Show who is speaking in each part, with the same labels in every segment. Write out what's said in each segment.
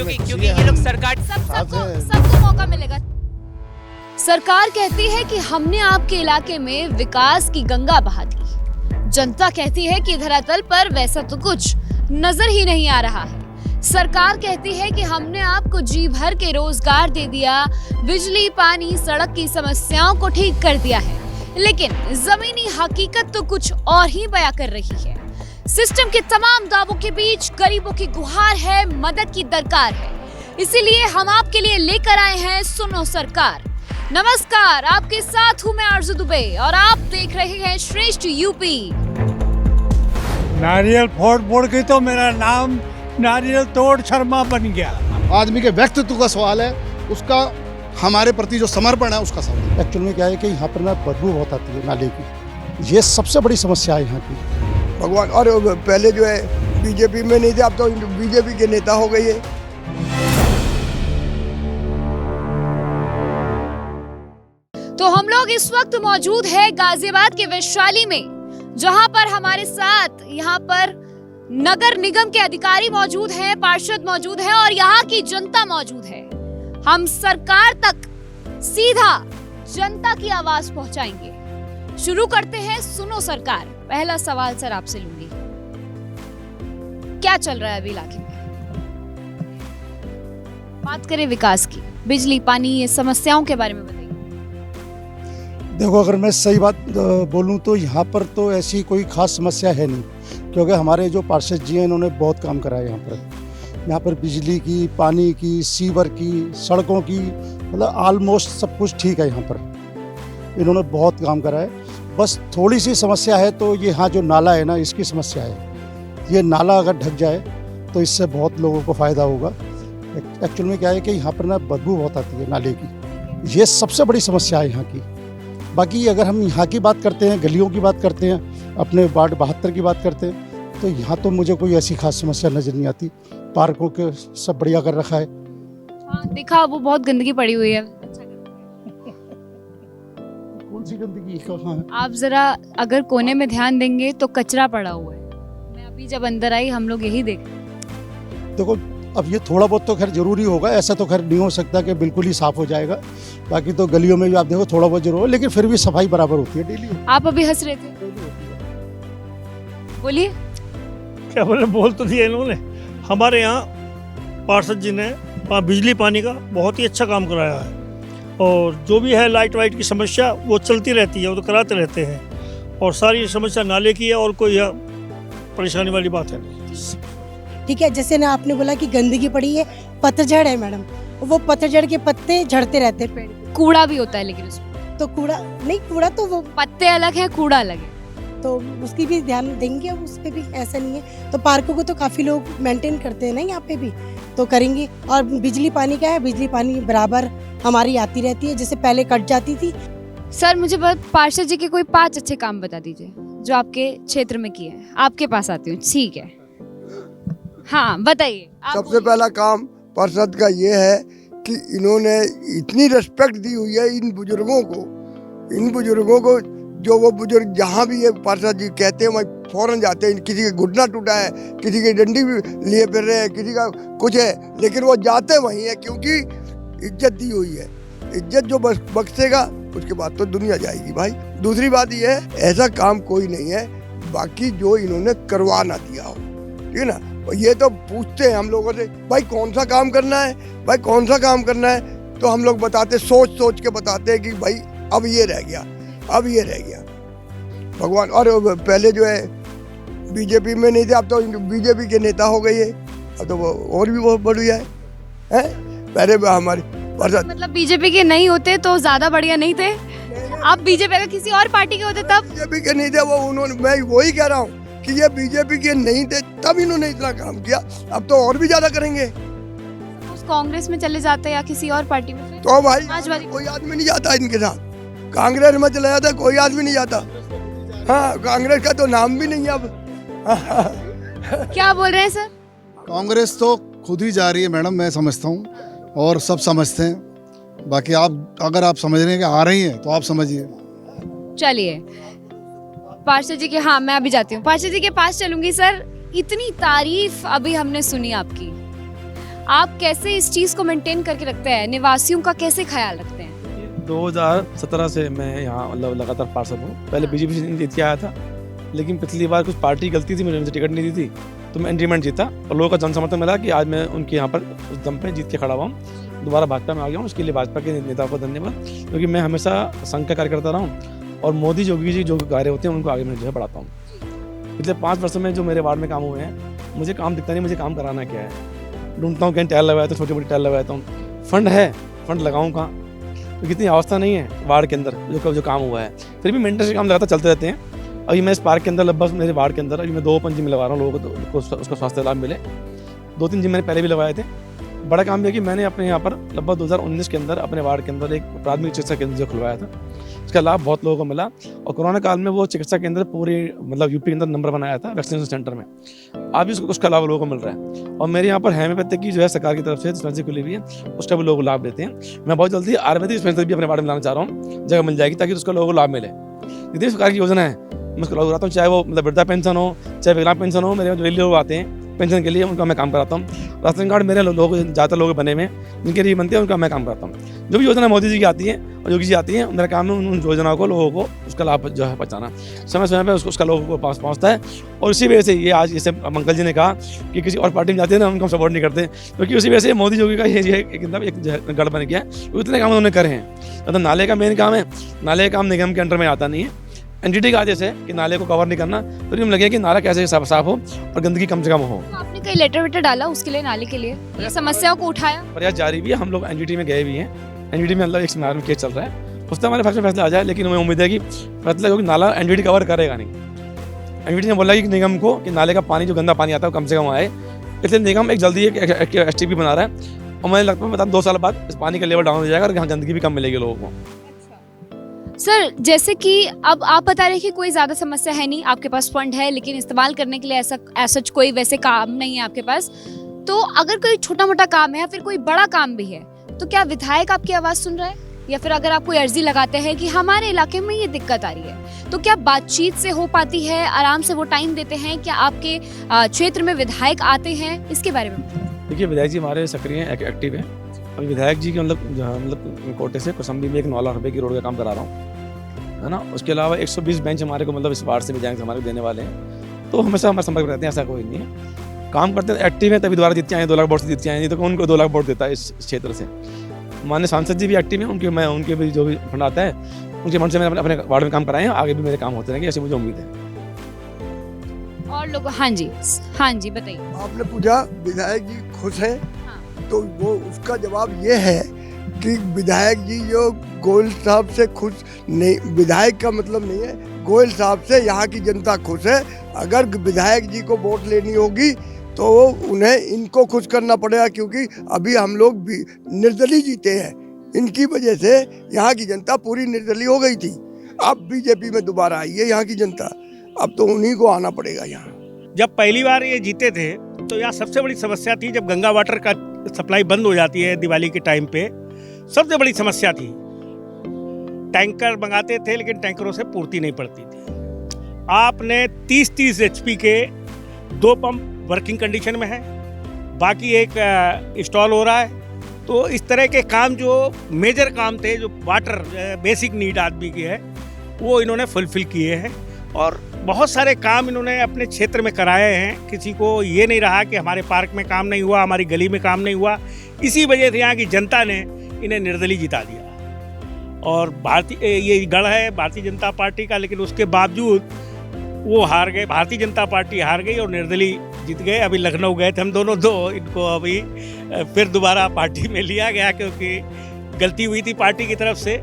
Speaker 1: क्योंकि ये लोग सरकार
Speaker 2: सबको मौका मिलेगा। सरकार कहती है कि हमने आपके इलाके में विकास की गंगा बहा दी। जनता कहती है कि धरातल पर वैसा तो कुछ नजर ही नहीं आ रहा है। सरकार कहती है कि हमने आपको जी भर के रोजगार दे दिया, बिजली, पानी, सड़क की समस्याओं को ठीक कर दिया है, लेकिन जमीनी हकीकत तो कुछ और ही बयां कर रही है। सिस्टम के तमाम दावों के बीच गरीबों की गुहार है, मदद की दरकार है। इसीलिए हम आपके लिए लेकर आए हैं सुनो सरकार। नमस्कार, आपके साथ हूं मैं आरजू दुबे और आप देख रहे हैं श्रेष्ठ यूपी।
Speaker 3: नारियल फोड़ फोड़ के तो मेरा नाम नारियल तोड़ शर्मा बन गया।
Speaker 4: आदमी के व्यक्तित्व का सवाल है, उसका हमारे प्रति जो समर्पण है उसका सवाल है। एक्चुअल में क्या है कि यहाँ पर ना बदबू बहुत आती है नाले की, ये सबसे बड़ी समस्या है यहाँ की।
Speaker 5: भगवान, और पहले जो है बीजेपी में नहीं थे, अब तो बीजेपी के नेता हो गई है।
Speaker 2: तो हम लोग इस वक्त मौजूद है गाजियाबाद के वैशाली में, जहां पर हमारे साथ यहाँ पर नगर निगम के अधिकारी मौजूद हैं, पार्षद मौजूद हैं और यहाँ की जनता मौजूद है। हम सरकार तक सीधा जनता की आवाज पहुंचाएंगे। शुरू करते हैं सुनो सरकार। पहला सवाल सर आपसे लूंगी, क्या चल रहा है अभी इलाके में? बात करें विकास की, बिजली, पानी, ये समस्याओं के बारे में बताइए।
Speaker 4: देखो, अगर मैं सही बात बोलूँ तो यहाँ पर तो ऐसी कोई खास समस्या है नहीं, क्योंकि हमारे जो पार्षद जी हैं इन्होंने बहुत काम करा है यहाँ पर बिजली की, पानी की, सीवर की, सड़कों की, मतलब ऑलमोस्ट सब कुछ ठीक है यहाँ पर। इन्होंने बहुत काम करा है। बस थोड़ी सी समस्या है तो ये यहाँ जो नाला है ना, इसकी समस्या है। ये नाला अगर ढक जाए तो इससे बहुत लोगों को फ़ायदा होगा। एक्चुअल में क्या है कि यहाँ पर ना बदबू बहुत आती है नाले की, ये सबसे बड़ी समस्या है यहाँ की। बाकी अगर हम यहाँ की बात करते हैं, गलियों की बात करते हैं, अपने वार्ड 72 की बात करते हैं, तो यहाँ तो मुझे कोई ऐसी खास समस्या नज़र नहीं आती। पार्कों के सब बढ़िया कर रखा है।
Speaker 2: हाँ, देखा, वो बहुत गंदगी पड़ी हुई है।
Speaker 4: कौन सी गंदगी कहाँ है?
Speaker 2: आप जरा अगर कोने में ध्यान देंगे तो कचरा पड़ा हुआ है। मैं अभी जब अंदर आई हम लोग यही देख।
Speaker 4: देखो, अब ये थोड़ा बहुत तो खैर जरूरी होगा, ऐसा तो खैर नहीं हो सकता कि बिल्कुल ही साफ हो जाएगा। बाकी तो गलियों में भी आप देखो थोड़ा बहुत जरूर हो, लेकिन फिर भी सफाई बराबर होती है डेली।
Speaker 2: आप अभी हंस रहे थे, बोलिए।
Speaker 3: क्या बोले, बोल तो दिया इन्होंने। हमारे यहाँ पार्षद जी ने बिजली पानी का बहुत ही अच्छा काम कराया है, और जो भी है लाइट वाइट की समस्या वो चलती रहती है, वो तो कराते रहते हैं। और सारी समस्या नाले की है और कोई परेशानी वाली बात है नहीं।
Speaker 6: ठीक है, जैसे ना आपने बोला कि गंदगी पड़ी है, पतझड़ है मैडम, वो पतझड़ के पत्ते झड़ते रहते हैं पेड़।
Speaker 2: कूड़ा भी होता है लेकिन उसमें
Speaker 6: तो कूड़ा नहीं, कूड़ा तो वो
Speaker 2: पत्ते अलग है, कूड़ा अलग है,
Speaker 6: तो उसकी भी ध्यान देंगे, उस पे भी ऐसा नहीं है। तो पार्कों को तो काफ़ी लोग मेंटेन करते हैं ना, यहाँ पे भी तो करेंगे। और बिजली पानी का है, बिजली पानी बराबर हमारी आती रहती है, जैसे पहले कट जाती थी।
Speaker 2: सर मुझे पार्षद जी के कोई 5 अच्छे काम बता दीजिए जो आपके क्षेत्र में किए हैं। आपके पास आती हूँ, ठीक है, हाँ बताइए।
Speaker 5: सबसे पहला काम पार्षद का ये है कि इन्होंने इतनी रिस्पेक्ट दी हुई है इन बुजुर्गों को, जो वो बुजुर्ग जहाँ भी ये पार्षद जी कहते हैं वहीं फौरन जाते हैं। किसी का घुटना टूटा है, किसी की डंडी भी लिए फिर रहे हैं, किसी का कुछ है, लेकिन वो जाते वहीं है, क्योंकि इज्जत दी हुई है। इज्जत जो बख्शेगा उसके बाद तो दुनिया जाएगी भाई। दूसरी बात ये है, ऐसा काम कोई नहीं है बाकी जो इन्होंने करवा ना दिया हो, ठीक है ना। ये तो पूछते हैं हम लोगों से, भाई कौन सा काम करना है, भाई कौन सा काम करना है, तो हम लोग बताते, सोच सोच के बताते हैं कि भाई अब ये रह गया, अब ये रह गया। भगवान, और पहले जो है बीजेपी में नहीं थे, अब तो बीजेपी के नेता हो गई है, अब तो वो और भी बहुत बढ़िया है। पहले हमारे
Speaker 2: मतलब बीजेपी के नहीं होते तो ज्यादा बढ़िया नहीं थे। आप बीजेपी का किसी और पार्टी के होते तब?
Speaker 5: बीजेपी के नहीं थे वो, उन्होंने, मैं वही कह रहा हूँ कि ये बीजेपी के नहीं थे तब इन्होंने इतना काम किया, अब तो और भी ज्यादा करेंगे।
Speaker 2: उस कांग्रेस में चले जाते या किसी और पार्टी में
Speaker 5: तो भाई कोई आदमी नहीं जाता इनके साथ। कांग्रेस में चला जाता कोई आदमी नहीं जाता। हाँ, कांग्रेस का तो नाम भी नहीं है अब।
Speaker 2: क्या बोल रहे हैं सर?
Speaker 4: कांग्रेस तो खुद ही जा रही है मैडम, मैं समझता हूँ, और सब समझते हैं। बाकी आप अगर आप समझ रहे हैं कि आ रही हैं तो आप समझिए।
Speaker 2: चलिए पार्षद जी के, हाँ मैं अभी जाती हूँ, पार्षद जी के पास चलूंगी। सर इतनी तारीफ अभी हमने सुनी आपकी, आप कैसे इस चीज को मेंटेन करके रखते हैं, निवासियों का कैसे ख्याल रखते हैं?
Speaker 1: 2017 से मैं यहाँ मतलब लगातार पार्षद हूँ। पहले बीजेपी से जीत के आया था, लेकिन पिछली बार कुछ पार्टी गलती थी, मुझे टिकट नहीं दी थी, तो मैं इंक्रीमेंट जीता और लोगों का जन समर्थन मिला कि आज मैं उनके यहाँ पर उस दम पे जीत के खड़ा हुआ हूँ। दोबारा भाजपा में आ गया हूँ, उसके लिए भाजपा के नेताओं को धन्यवाद, क्योंकि मैं हमेशा संघ का कार्य करता रहा हूँ और मोदी योगी जी जो कार्य होते हैं उनको आगे मैं जो है बढ़ाता हूँ। पिछले 5 वर्षों में जो मेरे वार्ड में काम हुए हैं, मुझे काम दिखता नहीं, मुझे काम कराना क्या है। ढूंढता हूँ कहीं टाइल लगाया तो छोटी बड़ी टाइल लगाता हूँ, फंड है, फंड लगाऊँ कहाँ, क्योंकि इतनी अवस्था नहीं है वार्ड के अंदर जो काम हुआ है। फिर भी मेंटेनेंस के काम लगातार चलते रहते हैं। अभी मैं इस पार्क के अंदर लगभग मेरे वार्ड के अंदर अभी मैं 2 जिम लगा रहा हूँ लोगों को उसका स्वास्थ्य लाभ मिले। 2-3 जिम मैंने पहले भी लगवाए थे। बड़ा काम है कि मैंने अपने यहाँ पर लगभग 2019 के अंदर अपने वार्ड के अंदर एक प्राथमिक चिकित्सा केंद्र जो खुलवाया था, इसका लाभ बहुत लोगों को मिला और कोरोना काल में वो चिकित्सा केंद्र पूरे मतलब यूपी के अंदर नंबर बनाया था वैक्सीनेशन सेंटर में। आज भी उसका लाभ लोगों को मिल रहा है और मेरे यहाँ पर हेम्योपैथिक की जो है सरकार की तरफ से डिस्पेंसरी खुली हुई है, उसका भी लोग लाभ लेते हैं। मैं बहुत जल्दी आयुर्वेदिक डिस्पेंसरी भी अपने वार्ड में लाना चाह रहा हूँ, जगह मिल जाएगी ताकि उसका लोगों को लाभ मिले। जितनी सरकार की योजना है मैं उसको लागू कराता हूँ, चाहे वो मतलब वृद्धा पेंशन हो, चाहे विकलांग पेंशन हो। मेरे जो लोग आते हैं पेंशन के लिए उनका मैं काम कराता हूँ। राशन कार्ड मेरे लोग ज़्यादातर लोग बने हुए हैं जिनके लिए बनते हैं, उनका मैं काम कराता हूँ। जो भी योजना मोदी जी की आती है और योगी जी आती है, मेरा काम है उन योजनाओं को लोगों को उसका लाभ जो है पहुँचाना, समय समय पर उसका लोगों को पास पहुँचता है। और इसी वजह से ये आज जैसे अंकल जी ने कहा कि किसी और पार्टी में जाते हैं ना, उनको हम सपोर्ट नहीं करते, क्योंकि उसी वजह से मोदी योगी का ये एक गढ़ बन गया है। इतने काम उन्होंने करे हैं। मतलब नाले का मेन काम है, नाले का काम निगम के अंडर में आता नहीं है, एनजीटी का आदेश है कि नाले को कवर नहीं करना, तो हम लगे कि नाला कैसे साफ हो और गंदगी कम से कम हो।
Speaker 2: तो आपने कई लेटर वेटर डाला उसके लिए, नाले के लिए, ये समस्याओं को उठाया?
Speaker 1: प्रयास जारी भी है, हम लोग एनजीटी में गए भी हैं। एनजीटी में मतलब एक सेमिनार में केस चल रहा है, उससे हमारे फैसला आ जाए, लेकिन हमें उम्मीद है कि फैसला क्योंकि नाला एनजीटी कवर करेगा नहीं। एनजीटी ने बोला कि निगम को कि नाले का पानी जो गंदा पानी आता है वो कम से कम आए, इसलिए निगम एक जल्दी एक एसटीपी बना रहा है और मुझे लगता है बता 2 साल बाद इस पानी का लेवल डाउन हो जाएगा और यहाँ गंदगी भी कम मिलेगी लोगों को।
Speaker 2: सर, जैसे कि अब आप बता रहे हैं कि कोई ज़्यादा समस्या है नहीं, आपके पास फंड है, लेकिन इस्तेमाल करने के लिए ऐसा कोई वैसे काम नहीं है आपके पास। तो अगर कोई छोटा मोटा काम है या फिर कोई बड़ा काम भी है, तो क्या विधायक आपकी आवाज़ सुन रहा है? या फिर अगर आप कोई अर्जी लगाते हैं कि हमारे इलाके में ये दिक्कत आ रही है, तो क्या बातचीत से हो पाती है, आराम से वो टाइम देते हैं? क्या आपके क्षेत्र में विधायक आते हैं? इसके बारे में
Speaker 1: देखिए, विधायक जी हमारे सक्रिय हैं, एक्टिव हैं। अभी विधायक जी के मतलब कोटे से कौसम्बी में 9 लाख रुपए की रोड का काम करा रहा हूँ, है ना। उसके अलावा 120 बेंच हमारे को मतलब इस वार्ड से विधायक हमारे को देने वाले हैं, तो हमेशा हमारे संपर्क रहते हैं, ऐसा कोई नहीं है। काम करते हैं, एक्टिव है, तभी दोबारा जीत के आए, 2 लाख वोट से जीत के आए, नहीं तो उनको 2 लाख वोट देता है इस क्षेत्र से। माननीय सांसद जी भी एक्टिव हैं, उनके भी जो भी फंड आता है उनके फंड से मैंने अपने वार्ड में काम कराए हैं, आगे भी मेरे काम होते रहेंगे, ऐसी मुझे उम्मीद है।
Speaker 2: और लोग हाँ जी बताइए।
Speaker 5: आपने पूछा विधायक जी खुश है, तो वो उसका जवाब ये है कि विधायक जी जो गोयल साहब से खुश नहीं, विधायक का मतलब नहीं है, गोयल साहब से यहाँ की जनता खुश है। अगर विधायक जी को वोट लेनी होगी तो उन्हें इनको खुश करना पड़ेगा, क्योंकि अभी हम लोग भी निर्दलीय जीते हैं, इनकी वजह से यहाँ की जनता पूरी निर्दलीय हो गई थी। अब बीजेपी में दोबारा आई है यहाँ की जनता, अब तो उन्हीं को आना पड़ेगा यहाँ।
Speaker 3: जब पहली बार ये जीते थे तो यहाँ सबसे बड़ी समस्या थी, जब गंगा वाटर का सप्लाई बंद हो जाती है दिवाली के टाइम पे, सबसे बड़ी समस्या थी। टैंकर मंगाते थे लेकिन टैंकरों से पूर्ति नहीं पड़ती थी। आपने 30-30 HP के 2 पंप वर्किंग कंडीशन में है, बाकी एक इंस्टॉल हो रहा है। तो इस तरह के काम जो मेजर काम थे, जो वाटर बेसिक नीड आदमी की है, वो इन्होंने फुलफिल किए हैं और बहुत सारे काम इन्होंने अपने क्षेत्र में कराए हैं। किसी को ये नहीं रहा कि हमारे पार्क में काम नहीं हुआ, हमारी गली में काम नहीं हुआ। इसी वजह से यहाँ की जनता ने इन्हें निर्दलीय जिता दिया और ये गढ़ है भारतीय जनता पार्टी का, लेकिन उसके बावजूद वो हार गए, भारतीय जनता पार्टी हार गई और निर्दलीय जीत गए। अभी लखनऊ गए थे हम दोनों, इनको अभी फिर दोबारा पार्टी में लिया गया, क्योंकि गलती हुई थी पार्टी की तरफ से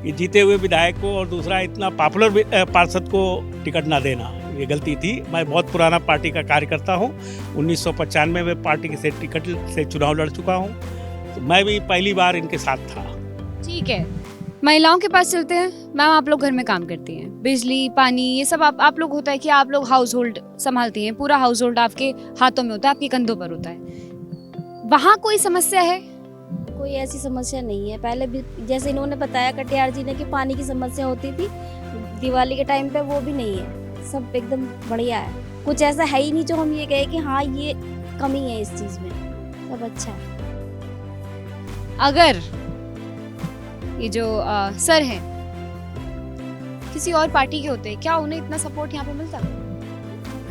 Speaker 3: कि जीते हुए विधायक को और दूसरा इतना पॉपुलर पार्षद को टिकट ना देना, ये गलती थी। मैं बहुत पुराना पार्टी का कार्यकर्ता हूँ, 1995 में पार्टी से टिकट से चुनाव लड़ चुका हूँ, तो मैं भी पहली बार इनके साथ था।
Speaker 2: ठीक है, महिलाओं के पास चलते हैं। मैम, आप लोग घर में काम करती हैं, बिजली पानी ये सब आप लोग होता है कि आप लोग हाउस होल्ड संभालती हैं, पूरा हाउस होल्ड आपके हाथों में होता है, आपके कंधों पर होता है। वहाँ कोई समस्या है?
Speaker 7: कोई ऐसी समस्या नहीं है। पहले भी जैसे इन्होंने बताया कटियार जी ने कि पानी की समस्या होती थी दिवाली के टाइम पे, वो भी नहीं है, सब एकदम बढ़िया है। कुछ ऐसा है ही नहीं जो हम ये कहे कि हाँ ये कमी है इस चीज़ में, सब अच्छा है।
Speaker 2: अगर ये जो सर हैं किसी और पार्टी के होते, क्या उन्हें इतना सपोर्ट यहाँ पे मिलता?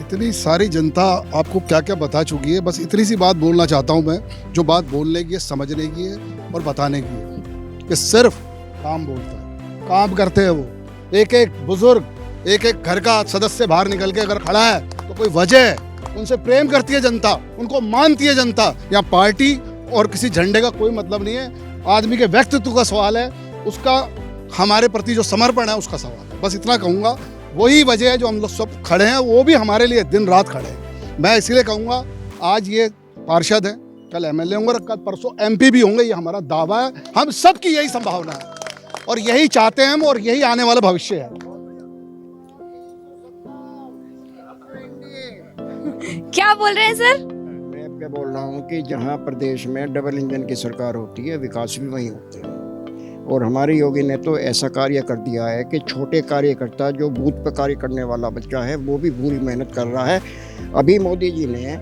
Speaker 8: इतनी सारी जनता आपको क्या क्या बता चुकी है, बस इतनी सी बात बोलना चाहता हूँ मैं, जो बात बोलने की है, समझने की है और बताने की है, कि सिर्फ काम बोलता है, काम करते हैं वो। एक एक बुजुर्ग, एक एक घर का सदस्य बाहर निकल के अगर खड़ा है तो कोई वजह है, उनसे प्रेम करती है जनता, उनको मानती है जनता। यहाँ पार्टी और किसी झंडे का कोई मतलब नहीं है, आदमी के व्यक्तित्व का सवाल है, उसका हमारे प्रति जो समर्पण है उसका सवाल है। बस इतना कहूँगा, वही वजह है जो हम लोग सब खड़े हैं, वो भी हमारे लिए दिन रात खड़े हैं। मैं इसीलिए कहूँगा, आज ये पार्षद हैं, कल एमएलए होंगे और कल परसों एमपी भी होंगे, ये हमारा दावा है। हम सब की यही संभावना है और यही चाहते हैं हम, और यही आने वाला भविष्य है।
Speaker 2: क्या बोल रहे हैं सर?
Speaker 9: मैं क्या बोल रहा हूँ कि जहाँ प्रदेश में डबल इंजन की सरकार होती है, विकास भी वहीं होते हैं। और हमारे योगी ने तो ऐसा कार्य कर दिया है कि छोटे कार्यकर्ता, जो बूथ पर कार्य करने वाला बच्चा है, वो भी पूरी मेहनत कर रहा है। अभी मोदी जी ने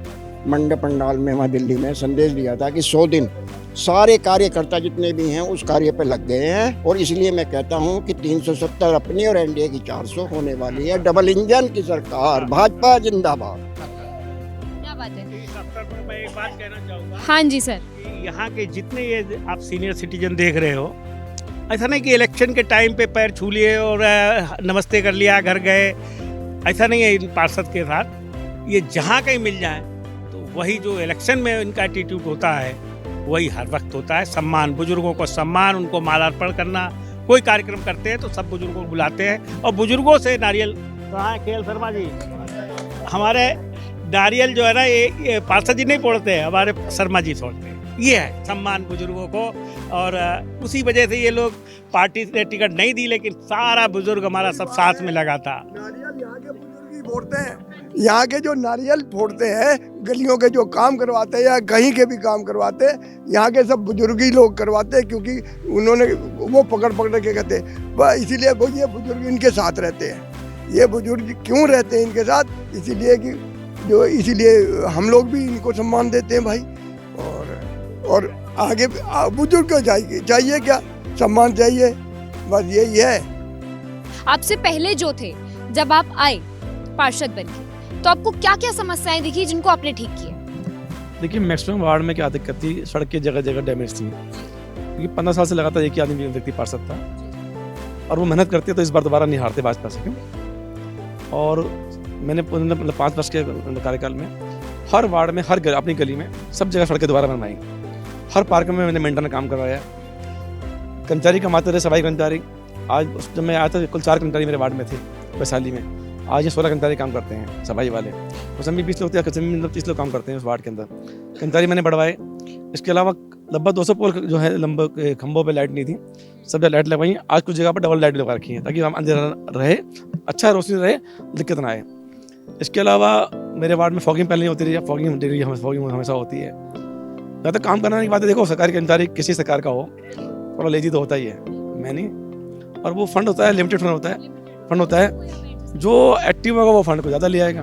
Speaker 9: मंडप पंडाल में वहाँ दिल्ली में संदेश दिया था कि 100 दिन सारे कार्यकर्ता जितने भी हैं उस कार्य पे लग गए हैं। और इसलिए मैं कहता हूँ कि 370 अपनी और एनडीए की 400 होने वाली है। डबल इंजन की सरकार, भाजपा जिंदाबाद।
Speaker 2: क्या बात है?
Speaker 3: इस अवसर पर मैं एक बात कहना चाहूँगा
Speaker 2: हाँ जी सर।
Speaker 3: कि यहाँ के जितने ये आप सीनियर सिटीजन देख रहे हो, ऐसा नहीं कि इलेक्शन के टाइम पे पैर छू लिए और नमस्ते कर लिया, घर गए, ऐसा नहीं है इन पार्षद के साथ। ये जहाँ कहीं मिल जाए तो वही जो इलेक्शन में इनका एटीट्यूड होता है वही हर वक्त होता है। सम्मान, बुजुर्गों को सम्मान, उनको मालार्पण करना। कोई कार्यक्रम करते हैं तो सब बुजुर्गों को बुलाते हैं और बुजुर्गों से नारियल, कहाँ है KL शर्मा जी, हमारे नारियल जो है ना ये पार्षद जी नहीं फोड़ते हैं, हमारे शर्मा जी फोड़ते हैं। ये है सम्मान बुजुर्गों को। और उसी वजह से ये लोग, पार्टी ने टिकट नहीं दी लेकिन सारा बुजुर्ग हमारा सब साथ में लगा था।
Speaker 5: नारियल यहाँ के बुजुर्ग ही फोड़ते हैं, यहाँ के जो नारियल फोड़ते हैं, गलियों के जो काम करवाते हैं या कहीं के भी काम करवाते हैं, यहाँ के सब बुजुर्ग ही लोग करवाते हैं, क्योंकि उन्होंने वो पकड़ पकड़ के कहते हैं। इसीलिए वो ये बुजुर्ग इनके साथ रहते हैं। ये बुजुर्ग क्यों रहते हैं इनके साथ? इसीलिए कि इसीलिए हम लोग भी इनको सम्मान देते हैं भाई। और आगे बुजुर्ग को चाहिए क्या? सम्मान चाहिए, बस यही है।
Speaker 2: आपसे पहले जो थे, जब आप आए पार्षद बनके, तो आपको क्या क्या समस्याएं दिखी जिनको आपने ठीक किया?
Speaker 1: देखिए, मैक्सिमम वार्ड में क्या दिक्कत थी, सड़क की जगह जगह डैमेज थी, क्योंकि 15 साल से लगातार एक ही आदमी व्यक्ति पार्षद था और वो मेहनत करते तो इस बार दोबारा नहीं हारते भाजपा से। और मैंने 5 वर्ष के कार्यकाल में हर वार्ड में, हर अपनी गली में, सब जगह सड़कें दोबारा बनवाई। हर पार्क में मैंने मेंटेन काम करवाया। कर्मचारी कमाते रहे, सफाई कर्मचारी। आज जब मैं आया था कुल 4 कर्मचारी मेरे वार्ड में थे वैशाली में, आज ये 16 कर्मचारी काम करते हैं सफाई वाले। उस में 20 लोग थे, कचरे में 30 लोग काम करते हैं उस वार्ड के अंदर। कर्मचारी मैंने बढ़वाए। इसके अलावा लगभग 200 पोल जो है लंबे खंभों पे लाइट नहीं थी, सब लाइट लगवाई। आज कुछ जगह पर डबल लाइट लगा रखी है ताकि हम अंधेरा रहे, अच्छा रोशनी रहे, दिक्कत ना आए। इसके अलावा मेरे वार्ड में फॉगिंग पहले नहीं होती रही, फॉगिंग हमेशा होती है। या तो काम करने की बात है, देखो सरकारी कर्मचारी किसी सरकार का हो, थोड़ा लेजी तो होता ही है, मैं नहीं। और वो फंड होता है, लिमिटेड फंड होता है, जो एक्टिव होगा वो फंड को ज़्यादा ले आएगा।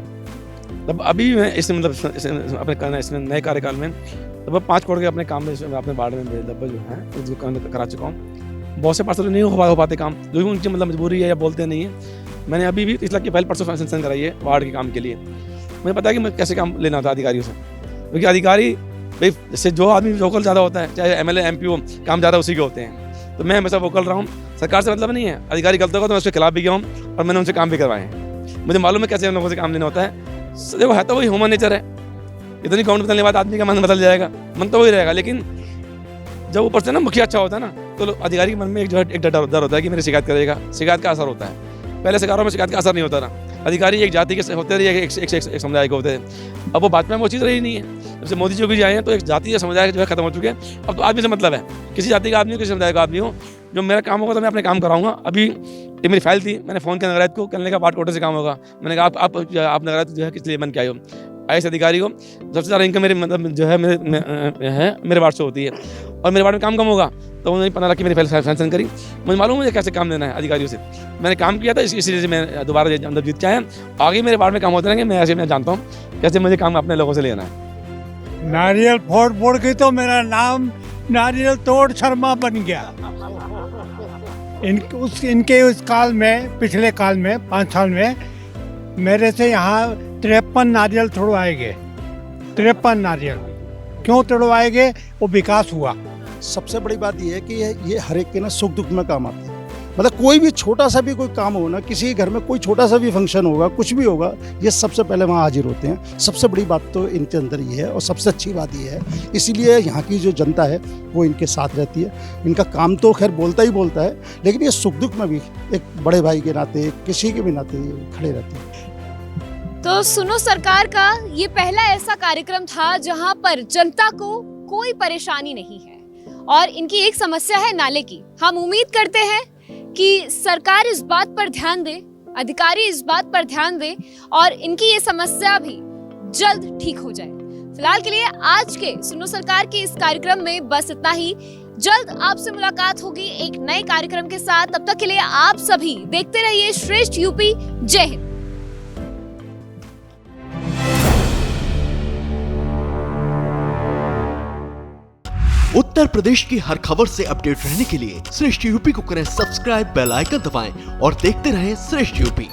Speaker 1: तब अभी मैं इसमें अपने इसमें नए कार्यकाल में लगभग 5 करोड़ के अपने काम में अपने वार्ड में लगभग जो है जो काम करा चुका हूँ। बहुत से पार्षद नहीं हो पाते काम, जो भी उनकी मजबूरी है या बोलते नहीं है। मैंने अभी भी 30 लाख की फाइल परसों सेंक्शन कराई है वार्ड के काम के लिए। मुझे पता है कि मैं कैसे काम लेना था अधिकारियों से, क्योंकि अधिकारी भाई जैसे जो आदमी वोकल ज़्यादा होता है, चाहे एमएलए एमपी हो, काम ज़्यादा उसी के होते हैं। तो मैं हमेशा वोकल रहा हूँ। सरकार से मतलब नहीं है, अधिकारी गलत होगा तो मैं उसके खिलाफ भी गया हूँ और मैंने उनसे काम भी करवाए हैं। मुझे मालूम है कैसे उन लोगों से काम लेना होता है। देखो, है तो वही ह्यूमन नेचर है। इतनी काउंट बदलने के बाद आदमी का मन बदल जाएगा, मन तो वही रहेगा। लेकिन जब ऊपर से ना मुखिया अच्छा होता है ना, तो अधिकारी के मन में एक डर होता है कि मेरी शिकायत करेगा। शिकायत का असर होता है। पहले सरकारों में शिकायत का असर नहीं होता ना, अधिकारी एक जाति के होते रहे, एक समुदाय के होते हैं। अब वो भाजपा में वो चीज़ रही नहीं है। जैसे मोदी जी भी आए हैं तो एक जाति या समुदाय जो है खत्म हो चुके हैं। अब तो आदमी से मतलब है, किसी जाति का आदमी हो, किसी समुदाय का आदमी हो, जो मेरा काम होगा तो मैं अपने काम कराऊंगा। अभी ये मेरी फाइल थी, मैंने फ़ोन किया नगरायत को, कहने का पार्ट कोटे से काम होगा। मैंने कहा आप नगरायत जो है किस लिए बन के आए हो? IAS अधिकारी को सबसे ज़्यादा इनकम मेरे मतलब जो है मेरे वार्ड से होती है और मेरे वार्ड में काम कम होगा, तो उन्होंने 15 लाख की मेरी फाइल सैंक्शन करी। मुझे मालूम है कैसे काम लेना है अधिकारियों से। मैंने काम किया था, इसीलिए से मैं दोबारा अंदर जीत के आया। आगे मेरे वार्ड में काम होते रहेंगे, मैं ऐसे मैं जानता हूँ कैसे मुझे काम अपने लोगों से लेना है।
Speaker 10: नारियल फोड़ फोड़ के तो मेरा नाम नारियल तोड़ शर्मा बन गया। इनके उस काल में, पिछले काल में 5 साल में मेरे से यहाँ 53 नारियल तोड़वाए गए। 53 नारियल क्यों तोड़वाए गए? वो विकास हुआ।
Speaker 4: सबसे बड़ी बात यह है कि ये हर एक के ना सुख दुख में काम आते हैं। मतलब कोई भी छोटा सा भी कोई काम हो ना, किसी के घर में कोई छोटा सा भी फंक्शन होगा, कुछ भी होगा, ये सबसे पहले वहाँ हाजिर होते हैं। सबसे बड़ी बात तो इनके अंदर ये है और सबसे अच्छी बात ये है, इसीलिए यहाँ की जो जनता है वो इनके साथ रहती है। इनका काम तो खैर बोलता ही बोलता है, लेकिन ये सुख दुख में भी एक बड़े भाई के नाते, किसी के भी नाते खड़े रहते हैं।
Speaker 2: तो सुनो सरकार का ये पहला ऐसा कार्यक्रम था जहां पर जनता को कोई परेशानी नहीं है और इनकी एक समस्या है नाले की। हम उम्मीद करते हैं कि सरकार इस बात पर ध्यान दे, अधिकारी इस बात पर ध्यान दे और इनकी ये समस्या भी जल्द ठीक हो जाए। फिलहाल के लिए आज के सुनो सरकार के इस कार्यक्रम में बस इतना ही। जल्द आपसे मुलाकात होगी एक नए कार्यक्रम के साथ। तब तक के लिए आप सभी देखते रहिए श्रेष्ठ यूपी। जय हिंद।
Speaker 11: उत्तर प्रदेश की हर खबर से अपडेट रहने के लिए श्रेष्ठ यूपी को करें सब्सक्राइब, बेल आइकन दबाएं और देखते रहें श्रेष्ठ यूपी।